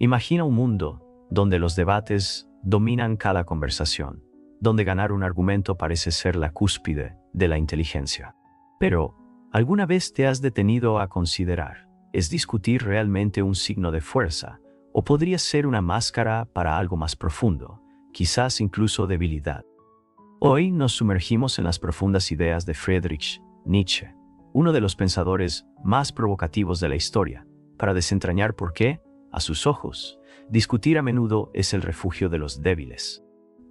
Imagina un mundo donde los debates dominan cada conversación, donde ganar un argumento parece ser la cúspide de la inteligencia. Pero, ¿alguna vez te has detenido a considerar, ¿es discutir realmente un signo de fuerza? ¿O podría ser una máscara para algo más profundo, quizás incluso debilidad? Hoy nos sumergimos en las profundas ideas de Friedrich Nietzsche, uno de los pensadores más provocativos de la historia, para desentrañar por qué, a sus ojos, discutir a menudo es el refugio de los débiles.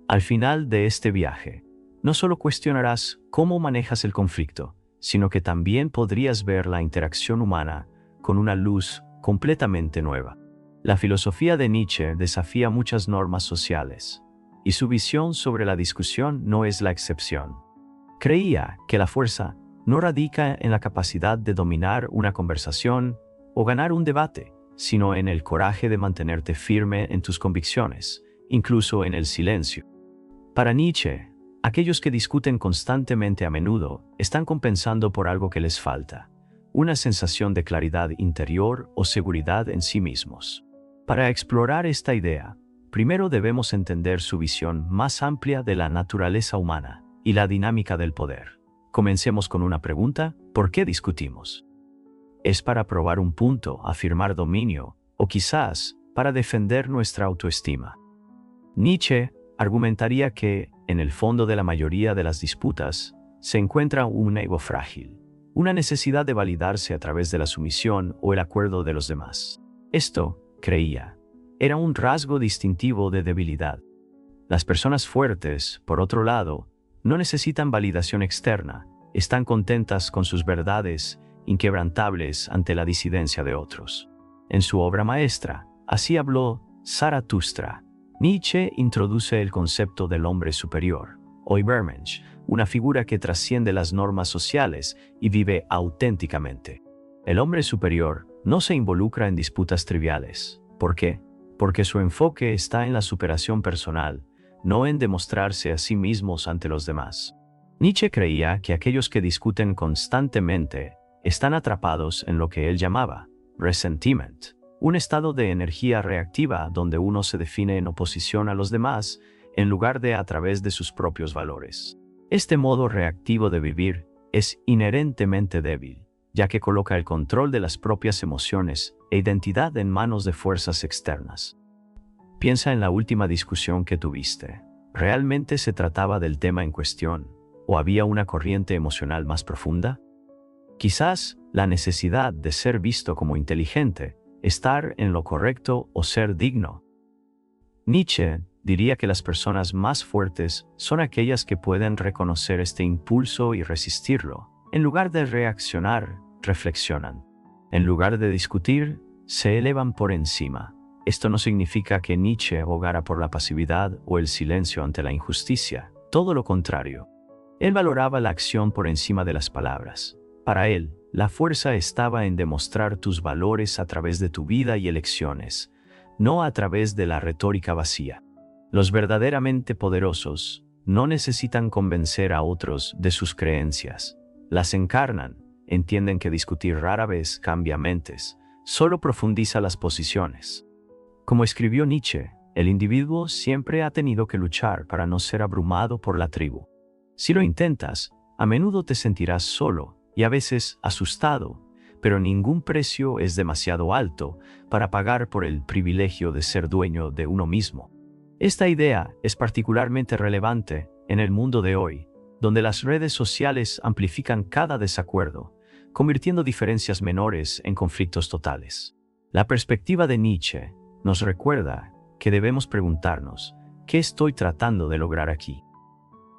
Al final de este viaje, no solo cuestionarás cómo manejas el conflicto, sino que también podrías ver la interacción humana con una luz completamente nueva. La filosofía de Nietzsche desafía muchas normas sociales, y su visión sobre la discusión no es la excepción. Creía que la fuerza no radica en la capacidad de dominar una conversación o ganar un debate, sino en el coraje de mantenerte firme en tus convicciones, incluso en el silencio. Para Nietzsche, aquellos que discuten constantemente a menudo están compensando por algo que les falta, una sensación de claridad interior o seguridad en sí mismos. Para explorar esta idea, primero debemos entender su visión más amplia de la naturaleza humana y la dinámica del poder. Comencemos con una pregunta: ¿por qué discutimos? ¿Es para probar un punto, afirmar dominio, o quizás para defender nuestra autoestima? Nietzsche argumentaría que, en el fondo de la mayoría de las disputas, se encuentra un ego frágil, una necesidad de validarse a través de la sumisión o el acuerdo de los demás. Esto, creía, era un rasgo distintivo de debilidad. Las personas fuertes, por otro lado, no necesitan validación externa, están contentas con sus verdades inquebrantables ante la disidencia de otros. En su obra maestra, Así habló Zaratustra, Nietzsche introduce el concepto del hombre superior, o Übermensch, una figura que trasciende las normas sociales y vive auténticamente. El hombre superior no se involucra en disputas triviales. ¿Por qué? Porque su enfoque está en la superación personal, no en demostrarse a sí mismos ante los demás. Nietzsche creía que aquellos que discuten constantemente están atrapados en lo que él llamaba resentiment, un estado de energía reactiva donde uno se define en oposición a los demás en lugar de a través de sus propios valores. Este modo reactivo de vivir es inherentemente débil, ya que coloca el control de las propias emociones e identidad en manos de fuerzas externas. Piensa en la última discusión que tuviste. ¿Realmente se trataba del tema en cuestión, o había una corriente emocional más profunda? Quizás la necesidad de ser visto como inteligente, estar en lo correcto o ser digno. Nietzsche diría que las personas más fuertes son aquellas que pueden reconocer este impulso y resistirlo. En lugar de reaccionar, reflexionan. En lugar de discutir, se elevan por encima. Esto no significa que Nietzsche abogara por la pasividad o el silencio ante la injusticia. Todo lo contrario. Él valoraba la acción por encima de las palabras. Para él, la fuerza estaba en demostrar tus valores a través de tu vida y elecciones, no a través de la retórica vacía. Los verdaderamente poderosos no necesitan convencer a otros de sus creencias. Las encarnan, entienden que discutir rara vez cambia mentes, solo profundiza las posiciones. Como escribió Nietzsche, el individuo siempre ha tenido que luchar para no ser abrumado por la tribu. Si lo intentas, a menudo te sentirás solo y a veces asustado, pero ningún precio es demasiado alto para pagar por el privilegio de ser dueño de uno mismo. Esta idea es particularmente relevante en el mundo de hoy, donde las redes sociales amplifican cada desacuerdo, convirtiendo diferencias menores en conflictos totales. La perspectiva de Nietzsche nos recuerda que debemos preguntarnos: ¿qué estoy tratando de lograr aquí?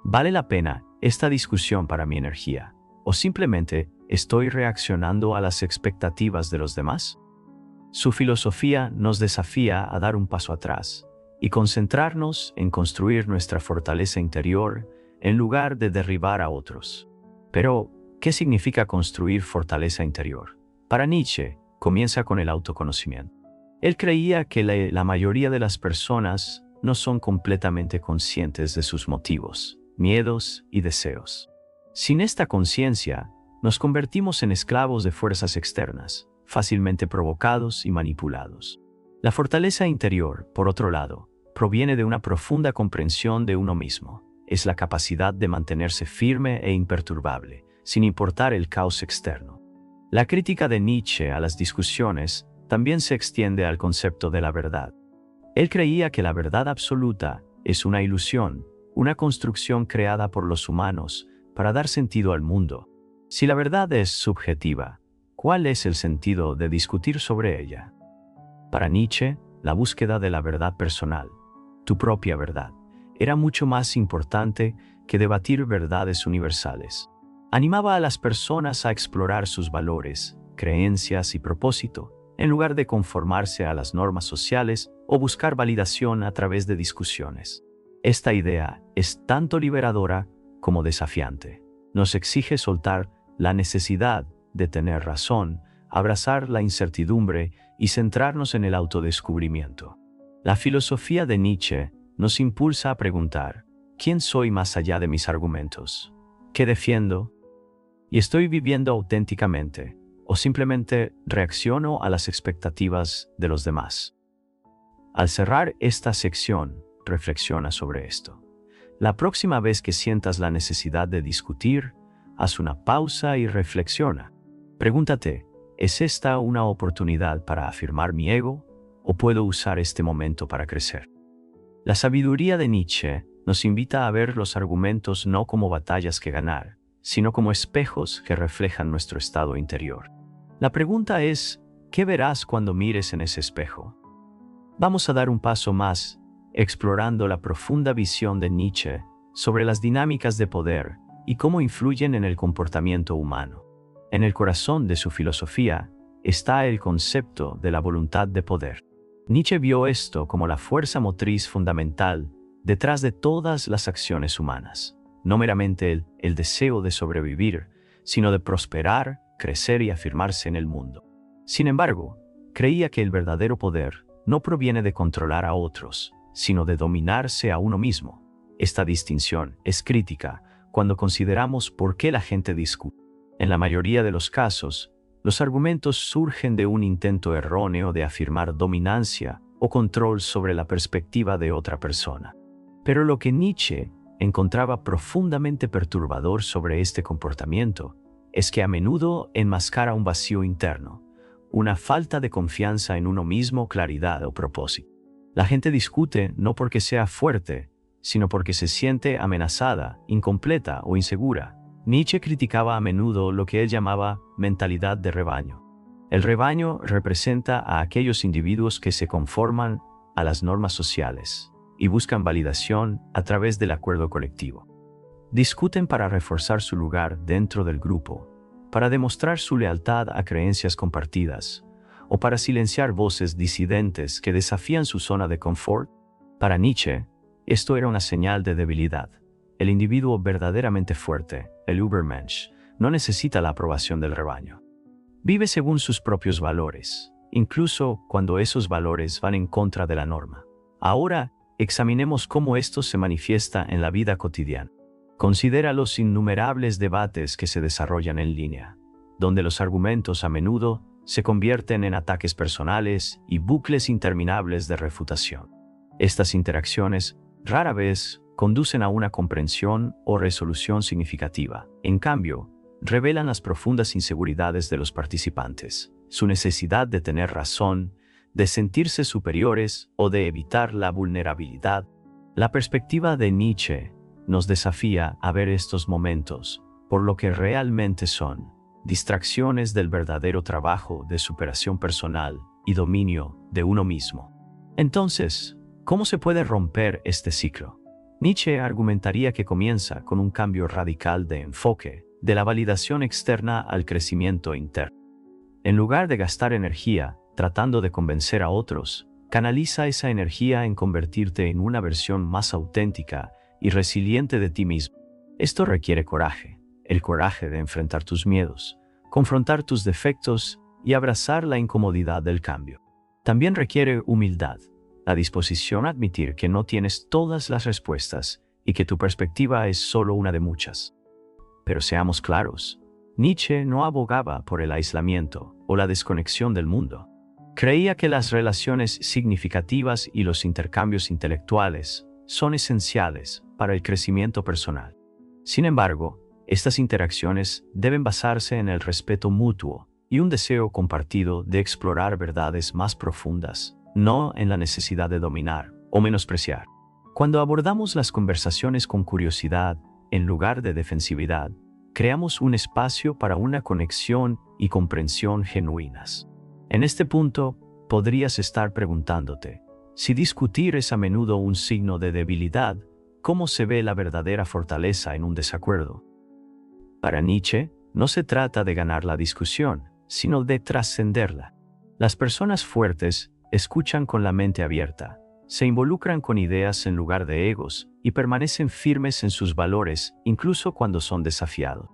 ¿Vale la pena esta discusión para mi energía? ¿O simplemente estoy reaccionando a las expectativas de los demás? Su filosofía nos desafía a dar un paso atrás y concentrarnos en construir nuestra fortaleza interior en lugar de derribar a otros. Pero, ¿qué significa construir fortaleza interior? Para Nietzsche, comienza con el autoconocimiento. Él creía que la mayoría de las personas no son completamente conscientes de sus motivos, miedos y deseos. Sin esta conciencia, nos convertimos en esclavos de fuerzas externas, fácilmente provocados y manipulados. La fortaleza interior, por otro lado, proviene de una profunda comprensión de uno mismo. Es la capacidad de mantenerse firme e imperturbable, sin importar el caos externo. La crítica de Nietzsche a las discusiones también se extiende al concepto de la verdad. Él creía que la verdad absoluta es una ilusión, una construcción creada por los humanos para dar sentido al mundo. Si la verdad es subjetiva, ¿cuál es el sentido de discutir sobre ella? Para Nietzsche, la búsqueda de la verdad personal, tu propia verdad, era mucho más importante que debatir verdades universales. Animaba a las personas a explorar sus valores, creencias y propósito, en lugar de conformarse a las normas sociales o buscar validación a través de discusiones. Esta idea es tanto liberadora como desafiante. Nos exige soltar la necesidad de tener razón, abrazar la incertidumbre y centrarnos en el autodescubrimiento. La filosofía de Nietzsche nos impulsa a preguntar, ¿quién soy más allá de mis argumentos? ¿Qué defiendo? ¿Y estoy viviendo auténticamente? ¿O simplemente reacciono a las expectativas de los demás? Al cerrar esta sección, reflexiona sobre esto. La próxima vez que sientas la necesidad de discutir, haz una pausa y reflexiona. Pregúntate, ¿es esta una oportunidad para afirmar mi ego o puedo usar este momento para crecer? La sabiduría de Nietzsche nos invita a ver los argumentos no como batallas que ganar, sino como espejos que reflejan nuestro estado interior. La pregunta es, ¿qué verás cuando mires en ese espejo? Vamos a dar un paso más, explorando la profunda visión de Nietzsche sobre las dinámicas de poder y cómo influyen en el comportamiento humano. En el corazón de su filosofía está el concepto de la voluntad de poder. Nietzsche vio esto como la fuerza motriz fundamental detrás de todas las acciones humanas, no meramente el deseo de sobrevivir, sino de prosperar, crecer y afirmarse en el mundo. Sin embargo, creía que el verdadero poder no proviene de controlar a otros, sino de dominarse a uno mismo. Esta distinción es crítica cuando consideramos por qué la gente discute. En la mayoría de los casos, los argumentos surgen de un intento erróneo de afirmar dominancia o control sobre la perspectiva de otra persona. Pero lo que Nietzsche encontraba profundamente perturbador sobre este comportamiento es que a menudo enmascara un vacío interno, una falta de confianza en uno mismo, claridad o propósito. La gente discute no porque sea fuerte, sino porque se siente amenazada, incompleta o insegura. Nietzsche criticaba a menudo lo que él llamaba mentalidad de rebaño. El rebaño representa a aquellos individuos que se conforman a las normas sociales y buscan validación a través del acuerdo colectivo. Discuten para reforzar su lugar dentro del grupo, para demostrar su lealtad a creencias compartidas, o para silenciar voces disidentes que desafían su zona de confort. Para Nietzsche, esto era una señal de debilidad. El individuo verdaderamente fuerte, el Übermensch, no necesita la aprobación del rebaño. Vive según sus propios valores, incluso cuando esos valores van en contra de la norma. Ahora, examinemos cómo esto se manifiesta en la vida cotidiana. Considera los innumerables debates que se desarrollan en línea, donde los argumentos a menudo se convierten en ataques personales y bucles interminables de refutación. Estas interacciones rara vez conducen a una comprensión o resolución significativa. En cambio, revelan las profundas inseguridades de los participantes, su necesidad de tener razón, de sentirse superiores o de evitar la vulnerabilidad. La perspectiva de Nietzsche nos desafía a ver estos momentos por lo que realmente son, distracciones del verdadero trabajo de superación personal y dominio de uno mismo. Entonces, ¿cómo se puede romper este ciclo? Nietzsche argumentaría que comienza con un cambio radical de enfoque, de la validación externa al crecimiento interno. En lugar de gastar energía tratando de convencer a otros, canaliza esa energía en convertirte en una versión más auténtica y resiliente de ti mismo. Esto requiere coraje, el coraje de enfrentar tus miedos, confrontar tus defectos y abrazar la incomodidad del cambio. También requiere humildad, la disposición a admitir que no tienes todas las respuestas y que tu perspectiva es solo una de muchas. Pero seamos claros, Nietzsche no abogaba por el aislamiento o la desconexión del mundo. Creía que las relaciones significativas y los intercambios intelectuales son esenciales para el crecimiento personal. Sin embargo, estas interacciones deben basarse en el respeto mutuo y un deseo compartido de explorar verdades más profundas, no en la necesidad de dominar o menospreciar. Cuando abordamos las conversaciones con curiosidad, en lugar de defensividad, creamos un espacio para una conexión y comprensión genuinas. En este punto, podrías estar preguntándote, si discutir es a menudo un signo de debilidad, ¿cómo se ve la verdadera fortaleza en un desacuerdo? Para Nietzsche, no se trata de ganar la discusión, sino de trascenderla. Las personas fuertes escuchan con la mente abierta, se involucran con ideas en lugar de egos y permanecen firmes en sus valores incluso cuando son desafiados.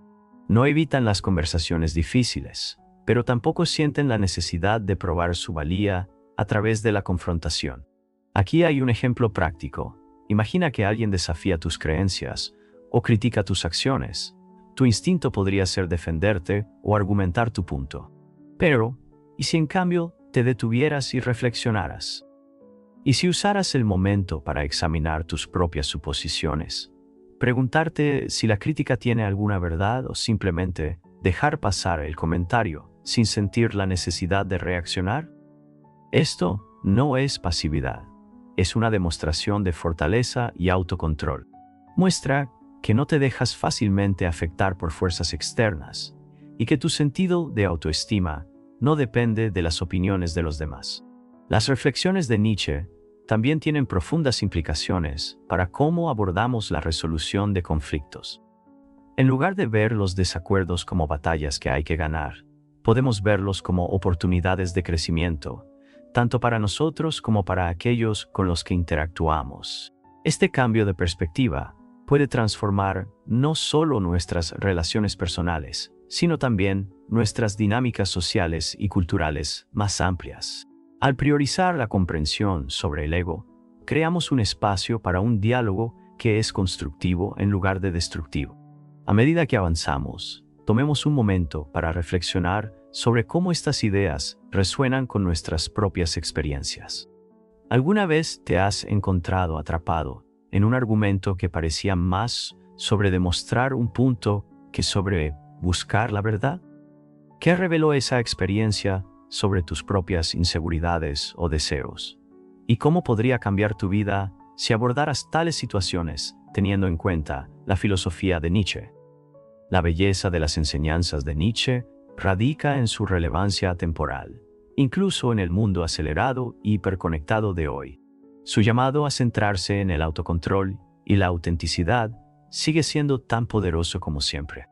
No evitan las conversaciones difíciles, pero tampoco sienten la necesidad de probar su valía a través de la confrontación. Aquí hay un ejemplo práctico. Imagina que alguien desafía tus creencias o critica tus acciones. Tu instinto podría ser defenderte o argumentar tu punto. Pero, ¿y si en cambio te detuvieras y reflexionaras? ¿Y si usaras el momento para examinar tus propias suposiciones? Preguntarte si la crítica tiene alguna verdad o simplemente dejar pasar el comentario sin sentir la necesidad de reaccionar? Esto no es pasividad. Es una demostración de fortaleza y autocontrol. Muestra que no te dejas fácilmente afectar por fuerzas externas y que tu sentido de autoestima no depende de las opiniones de los demás. Las reflexiones de Nietzsche también tienen profundas implicaciones para cómo abordamos la resolución de conflictos. En lugar de ver los desacuerdos como batallas que hay que ganar, podemos verlos como oportunidades de crecimiento, tanto para nosotros como para aquellos con los que interactuamos. Este cambio de perspectiva puede transformar no solo nuestras relaciones personales, sino también nuestras dinámicas sociales y culturales más amplias. Al priorizar la comprensión sobre el ego, creamos un espacio para un diálogo que es constructivo en lugar de destructivo. A medida que avanzamos, tomemos un momento para reflexionar sobre cómo estas ideas resuenan con nuestras propias experiencias. ¿Alguna vez te has encontrado atrapado en un argumento que parecía más sobre demostrar un punto que sobre buscar la verdad? ¿Qué reveló esa experiencia sobre tus propias inseguridades o deseos? ¿Y cómo podría cambiar tu vida si abordaras tales situaciones teniendo en cuenta la filosofía de Nietzsche? La belleza de las enseñanzas de Nietzsche radica en su relevancia atemporal, incluso en el mundo acelerado y hiperconectado de hoy. Su llamado a centrarse en el autocontrol y la autenticidad sigue siendo tan poderoso como siempre.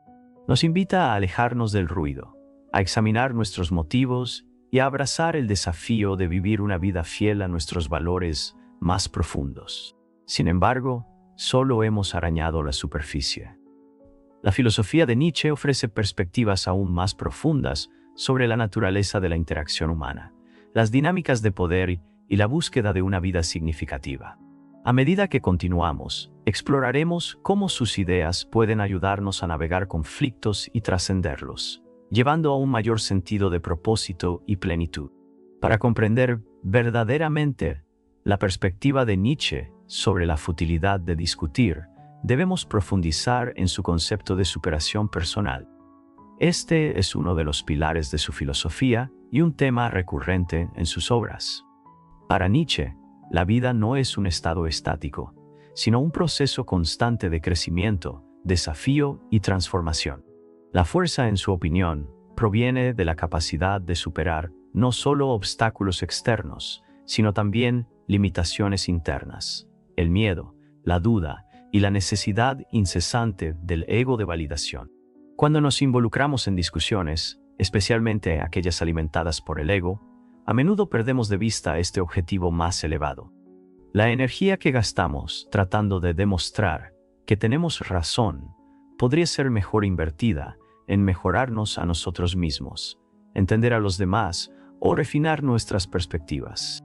Nos invita a alejarnos del ruido, a examinar nuestros motivos y a abrazar el desafío de vivir una vida fiel a nuestros valores más profundos. Sin embargo, solo hemos arañado la superficie. La filosofía de Nietzsche ofrece perspectivas aún más profundas sobre la naturaleza de la interacción humana, las dinámicas de poder y la búsqueda de una vida significativa. A medida que continuamos, exploraremos cómo sus ideas pueden ayudarnos a navegar conflictos y trascenderlos, llevando a un mayor sentido de propósito y plenitud. Para comprender verdaderamente la perspectiva de Nietzsche sobre la futilidad de discutir, debemos profundizar en su concepto de superación personal. Este es uno de los pilares de su filosofía y un tema recurrente en sus obras. Para Nietzsche, la vida no es un estado estático, sino un proceso constante de crecimiento, desafío y transformación. La fuerza, en su opinión, proviene de la capacidad de superar no solo obstáculos externos, sino también limitaciones internas, el miedo, la duda y la necesidad incesante del ego de validación. Cuando nos involucramos en discusiones, especialmente aquellas alimentadas por el ego, a menudo perdemos de vista este objetivo más elevado. La energía que gastamos tratando de demostrar que tenemos razón podría ser mejor invertida en mejorarnos a nosotros mismos, entender a los demás o refinar nuestras perspectivas.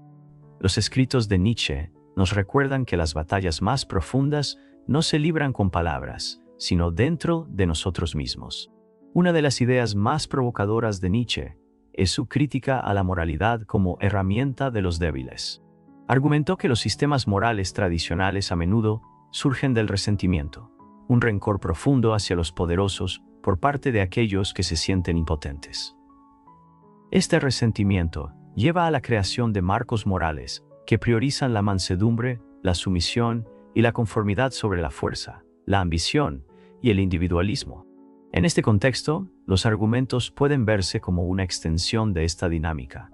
Los escritos de Nietzsche nos recuerdan que las batallas más profundas no se libran con palabras, sino dentro de nosotros mismos. Una de las ideas más provocadoras de Nietzsche es su crítica a la moralidad como herramienta de los débiles. Argumentó que los sistemas morales tradicionales a menudo surgen del resentimiento, un rencor profundo hacia los poderosos por parte de aquellos que se sienten impotentes. Este resentimiento lleva a la creación de marcos morales que priorizan la mansedumbre, la sumisión y la conformidad sobre la fuerza, la ambición y el individualismo. En este contexto, los argumentos pueden verse como una extensión de esta dinámica,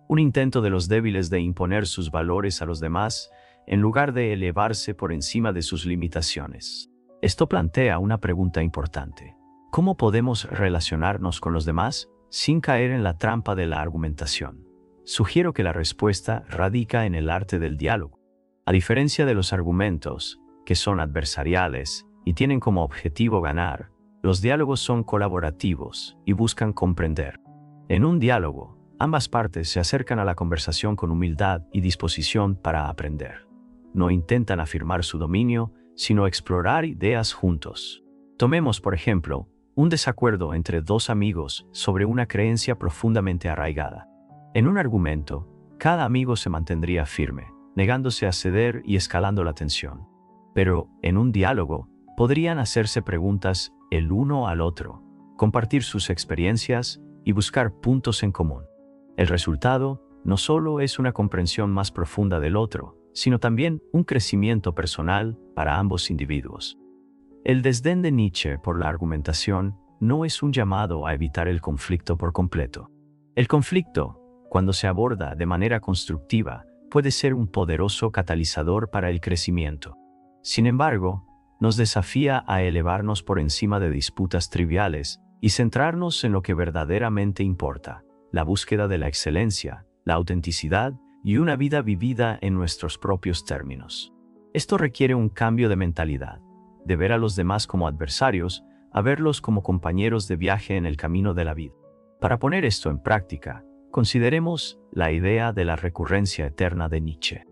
un intento de los débiles de imponer sus valores a los demás en lugar de elevarse por encima de sus limitaciones. Esto plantea una pregunta importante. ¿Cómo podemos relacionarnos con los demás sin caer en la trampa de la argumentación? Sugiero que la respuesta radica en el arte del diálogo. A diferencia de los argumentos, que son adversariales y tienen como objetivo ganar, los diálogos son colaborativos y buscan comprender. En un diálogo, ambas partes se acercan a la conversación con humildad y disposición para aprender. No intentan afirmar su dominio, sino explorar ideas juntos. Tomemos, por ejemplo, un desacuerdo entre dos amigos sobre una creencia profundamente arraigada. En un argumento, cada amigo se mantendría firme, negándose a ceder y escalando la tensión. Pero, en un diálogo, podrían hacerse preguntas el uno al otro, compartir sus experiencias y buscar puntos en común. El resultado no solo es una comprensión más profunda del otro, sino también un crecimiento personal para ambos individuos. El desdén de Nietzsche por la argumentación no es un llamado a evitar el conflicto por completo. El conflicto, cuando se aborda de manera constructiva, puede ser un poderoso catalizador para el crecimiento. Sin embargo, nos desafía a elevarnos por encima de disputas triviales y centrarnos en lo que verdaderamente importa: la búsqueda de la excelencia, la autenticidad y una vida vivida en nuestros propios términos. Esto requiere un cambio de mentalidad, de ver a los demás como adversarios a verlos como compañeros de viaje en el camino de la vida. Para poner esto en práctica, consideremos la idea de la recurrencia eterna de Nietzsche.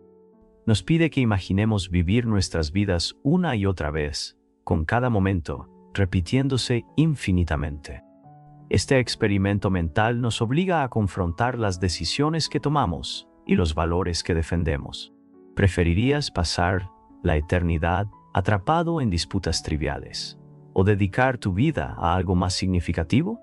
Nos pide que imaginemos vivir nuestras vidas una y otra vez, con cada momento, repitiéndose infinitamente. Este experimento mental nos obliga a confrontar las decisiones que tomamos y los valores que defendemos. ¿Preferirías pasar la eternidad atrapado en disputas triviales o dedicar tu vida a algo más significativo?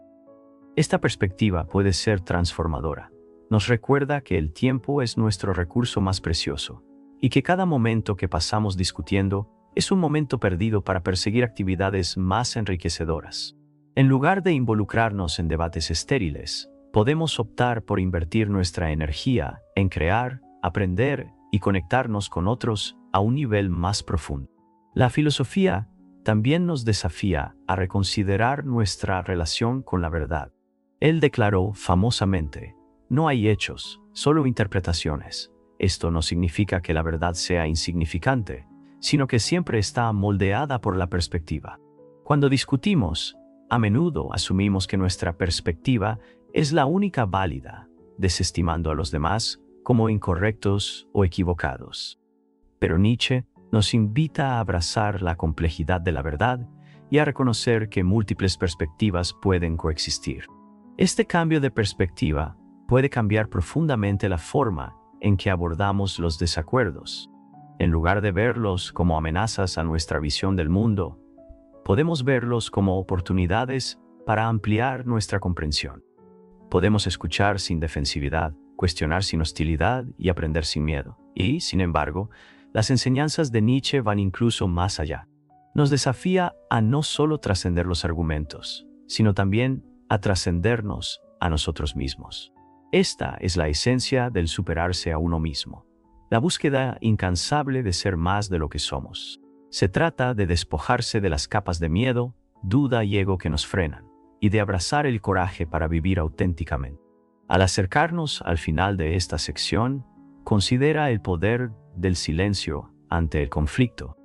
Esta perspectiva puede ser transformadora. Nos recuerda que el tiempo es nuestro recurso más precioso y que cada momento que pasamos discutiendo es un momento perdido para perseguir actividades más enriquecedoras. En lugar de involucrarnos en debates estériles, podemos optar por invertir nuestra energía en crear, aprender y conectarnos con otros a un nivel más profundo. La filosofía también nos desafía a reconsiderar nuestra relación con la verdad. Él declaró famosamente: "No hay hechos, solo interpretaciones". Esto no significa que la verdad sea insignificante, sino que siempre está moldeada por la perspectiva. Cuando discutimos, a menudo asumimos que nuestra perspectiva es la única válida, desestimando a los demás como incorrectos o equivocados. Pero Nietzsche nos invita a abrazar la complejidad de la verdad y a reconocer que múltiples perspectivas pueden coexistir. Este cambio de perspectiva puede cambiar profundamente la forma en que abordamos los desacuerdos. En lugar de verlos como amenazas a nuestra visión del mundo, podemos verlos como oportunidades para ampliar nuestra comprensión. Podemos escuchar sin defensividad, cuestionar sin hostilidad y aprender sin miedo. Y, sin embargo, las enseñanzas de Nietzsche van incluso más allá. Nos desafía a no solo trascender los argumentos, sino también a trascendernos a nosotros mismos. Esta es la esencia del superarse a uno mismo, la búsqueda incansable de ser más de lo que somos. Se trata de despojarse de las capas de miedo, duda y ego que nos frenan, y de abrazar el coraje para vivir auténticamente. Al acercarnos al final de esta sección, considera el poder del silencio ante el conflicto.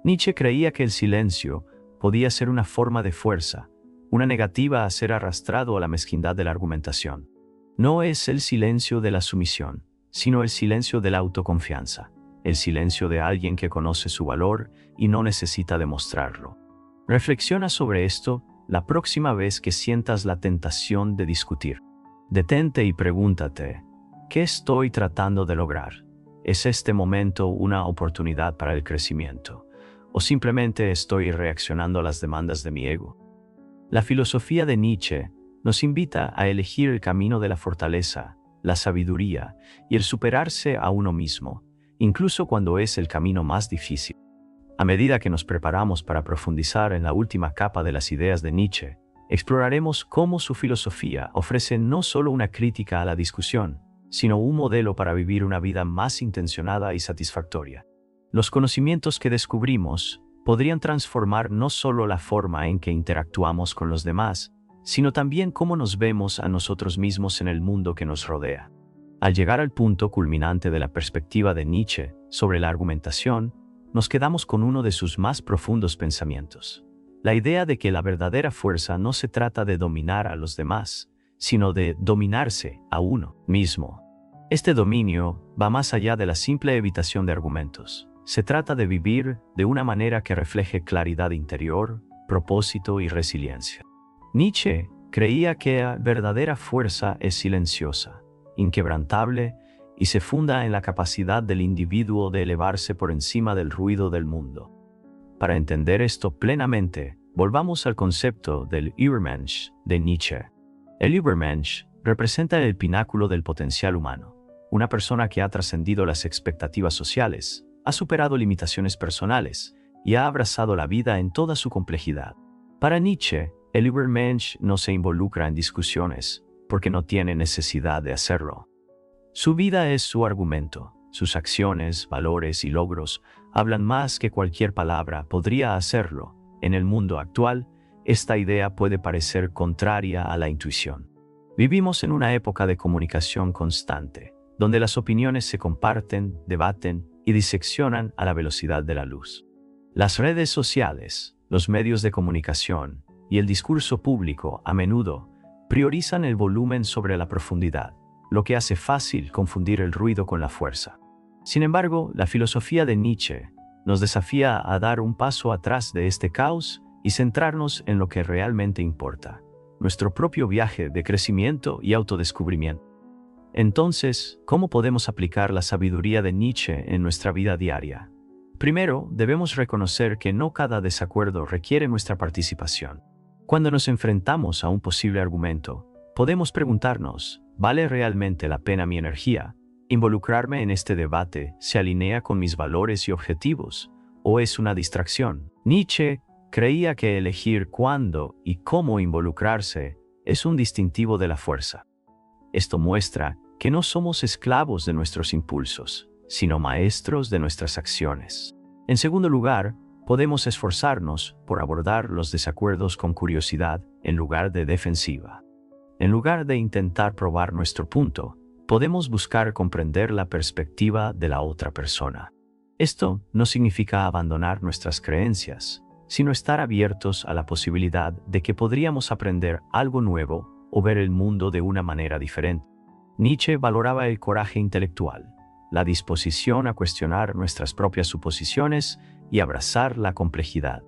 Nietzsche creía que el silencio podía ser una forma de fuerza, una negativa a ser arrastrado a la mezquindad de la argumentación. No es el silencio de la sumisión, sino el silencio de la autoconfianza, el silencio de alguien que conoce su valor y no necesita demostrarlo. Reflexiona sobre esto la próxima vez que sientas la tentación de discutir. Detente y pregúntate, ¿qué estoy tratando de lograr? ¿Es este momento una oportunidad para el crecimiento? ¿O simplemente estoy reaccionando a las demandas de mi ego? La filosofía de Nietzsche nos invita a elegir el camino de la fortaleza, la sabiduría y el superarse a uno mismo, incluso cuando es el camino más difícil. A medida que nos preparamos para profundizar en la última capa de las ideas de Nietzsche, exploraremos cómo su filosofía ofrece no solo una crítica a la discusión, sino un modelo para vivir una vida más intencionada y satisfactoria. Los conocimientos que descubrimos podrían transformar no solo la forma en que interactuamos con los demás, sino también cómo nos vemos a nosotros mismos en el mundo que nos rodea. Al llegar al punto culminante de la perspectiva de Nietzsche sobre la argumentación, nos quedamos con uno de sus más profundos pensamientos. La idea de que la verdadera fuerza no se trata de dominar a los demás, sino de dominarse a uno mismo. Este dominio va más allá de la simple evitación de argumentos. Se trata de vivir de una manera que refleje claridad interior, propósito y resiliencia. Nietzsche creía que la verdadera fuerza es silenciosa, inquebrantable y se funda en la capacidad del individuo de elevarse por encima del ruido del mundo. Para entender esto plenamente, volvamos al concepto del Übermensch de Nietzsche. El Übermensch representa el pináculo del potencial humano, una persona que ha trascendido las expectativas sociales, ha superado limitaciones personales y ha abrazado la vida en toda su complejidad. Para Nietzsche, el Übermensch no se involucra en discusiones porque no tiene necesidad de hacerlo. Su vida es su argumento, sus acciones, valores y logros hablan más que cualquier palabra podría hacerlo. En el mundo actual, esta idea puede parecer contraria a la intuición. Vivimos en una época de comunicación constante, donde las opiniones se comparten, debaten y diseccionan a la velocidad de la luz. Las redes sociales, los medios de comunicación y el discurso público a menudo priorizan el volumen sobre la profundidad, lo que hace fácil confundir el ruido con la fuerza. Sin embargo, la filosofía de Nietzsche nos desafía a dar un paso atrás de este caos y centrarnos en lo que realmente importa, nuestro propio viaje de crecimiento y autodescubrimiento. Entonces, ¿cómo podemos aplicar la sabiduría de Nietzsche en nuestra vida diaria? Primero, debemos reconocer que no cada desacuerdo requiere nuestra participación. Cuando nos enfrentamos a un posible argumento, podemos preguntarnos, ¿vale realmente la pena mi energía? ¿Involucrarme en este debate se alinea con mis valores y objetivos, o es una distracción? Nietzsche creía que elegir cuándo y cómo involucrarse es un distintivo de la fuerza. Esto muestra que no somos esclavos de nuestros impulsos, sino maestros de nuestras acciones. En segundo lugar, podemos esforzarnos por abordar los desacuerdos con curiosidad en lugar de defensiva. En lugar de intentar probar nuestro punto, podemos buscar comprender la perspectiva de la otra persona. Esto no significa abandonar nuestras creencias, sino estar abiertos a la posibilidad de que podríamos aprender algo nuevo o ver el mundo de una manera diferente. Nietzsche valoraba el coraje intelectual, la disposición a cuestionar nuestras propias suposiciones y abrazar la complejidad.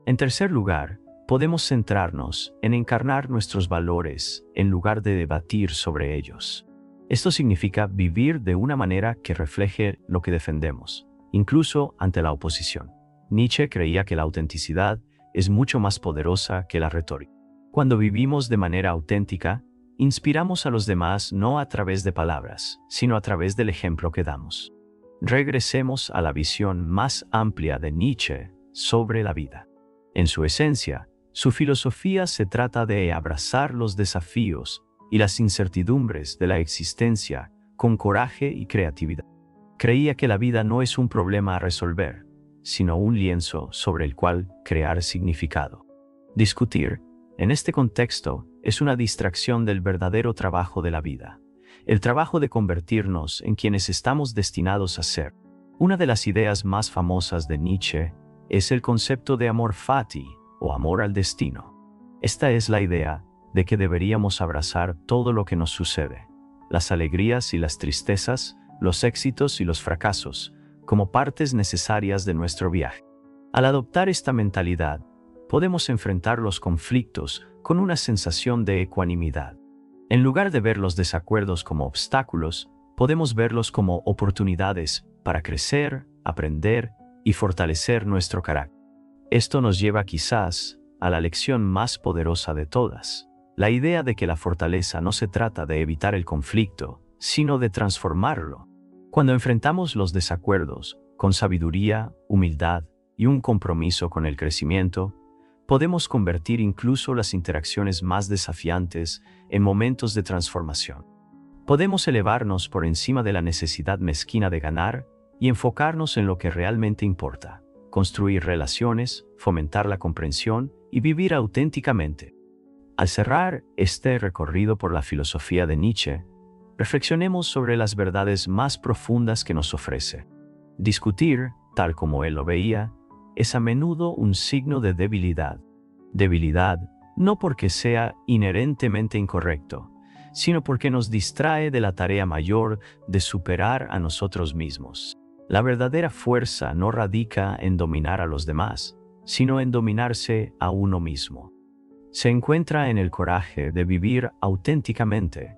En tercer lugar, podemos centrarnos en encarnar nuestros valores en lugar de debatir sobre ellos. Esto significa vivir de una manera que refleje lo que defendemos, incluso ante la oposición. Nietzsche creía que la autenticidad es mucho más poderosa que la retórica. Cuando vivimos de manera auténtica, inspiramos a los demás no a través de palabras, sino a través del ejemplo que damos. Regresemos a la visión más amplia de Nietzsche sobre la vida. En su esencia, su filosofía se trata de abrazar los desafíos y las incertidumbres de la existencia con coraje y creatividad. Creía que la vida no es un problema a resolver, sino un lienzo sobre el cual crear significado. Discutir, en este contexto, es una distracción del verdadero trabajo de la vida, el trabajo de convertirnos en quienes estamos destinados a ser. Una de las ideas más famosas de Nietzsche es el concepto de amor fati, o amor al destino. Esta es la idea de que deberíamos abrazar todo lo que nos sucede, las alegrías y las tristezas, los éxitos y los fracasos, como partes necesarias de nuestro viaje. Al adoptar esta mentalidad, podemos enfrentar los conflictos con una sensación de ecuanimidad. En lugar de ver los desacuerdos como obstáculos, podemos verlos como oportunidades para crecer, aprender y fortalecer nuestro carácter. Esto nos lleva quizás a la lección más poderosa de todas, la idea de que la fortaleza no se trata de evitar el conflicto, sino de transformarlo. Cuando enfrentamos los desacuerdos con sabiduría, humildad y un compromiso con el crecimiento, podemos convertir incluso las interacciones más desafiantes en momentos de transformación. Podemos elevarnos por encima de la necesidad mezquina de ganar y enfocarnos en lo que realmente importa: construir relaciones, fomentar la comprensión y vivir auténticamente. Al cerrar este recorrido por la filosofía de Nietzsche, reflexionemos sobre las verdades más profundas que nos ofrece. Discutir, tal como él lo veía, es a menudo un signo de debilidad. Debilidad no porque sea inherentemente incorrecto, sino porque nos distrae de la tarea mayor de superar a nosotros mismos. La verdadera fuerza no radica en dominar a los demás, sino en dominarse a uno mismo. Se encuentra en el coraje de vivir auténticamente,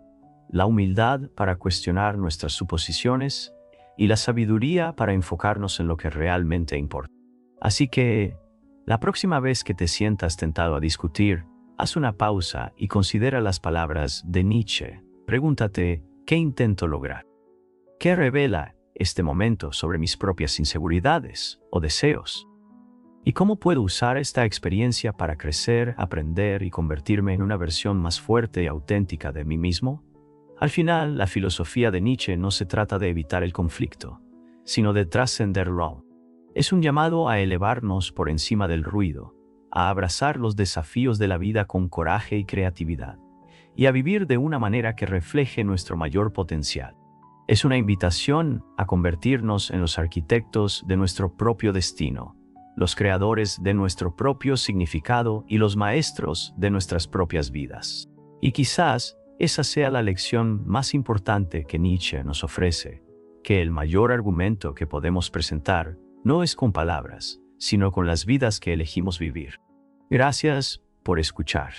la humildad para cuestionar nuestras suposiciones y la sabiduría para enfocarnos en lo que realmente importa. Así que, la próxima vez que te sientas tentado a discutir, haz una pausa y considera las palabras de Nietzsche. Pregúntate, ¿qué intento lograr? ¿Qué revela este momento sobre mis propias inseguridades o deseos? ¿Y cómo puedo usar esta experiencia para crecer, aprender y convertirme en una versión más fuerte y auténtica de mí mismo? Al final, la filosofía de Nietzsche no se trata de evitar el conflicto, sino de trascenderlo. Es un llamado a elevarnos por encima del ruido, a abrazar los desafíos de la vida con coraje y creatividad, y a vivir de una manera que refleje nuestro mayor potencial. Es una invitación a convertirnos en los arquitectos de nuestro propio destino, los creadores de nuestro propio significado y los maestros de nuestras propias vidas. Y quizás esa sea la lección más importante que Nietzsche nos ofrece, que el mayor argumento que podemos presentar no es con palabras, sino con las vidas que elegimos vivir. Gracias por escuchar.